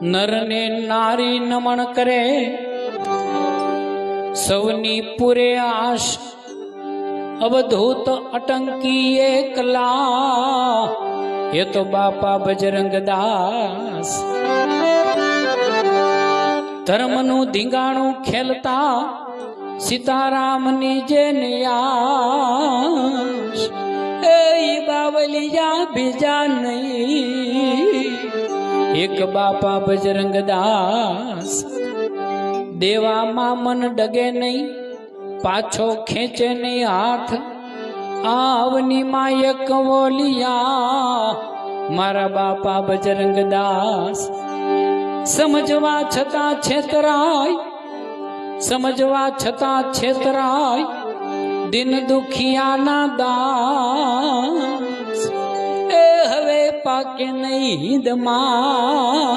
नर ने नारी नमन करे सवनी पूरे आश अवधूत अटंकी एकला ये तो बापा बजरंग दास धर्मनु धींगाणु खेलता सीताराम निजे नियास ए बावलिया बीजा नहीं एक बापा बजरंग दास देवा मा मन डगे नहीं पाछो खेचे नहीं हाथ आवनी मायक वोलिया मारा बापा बजरंग दास समझवा छता छेतराय समझवा छता छेतराय दिन दुखिया ना दास ए हवे पाके नहीं दमा।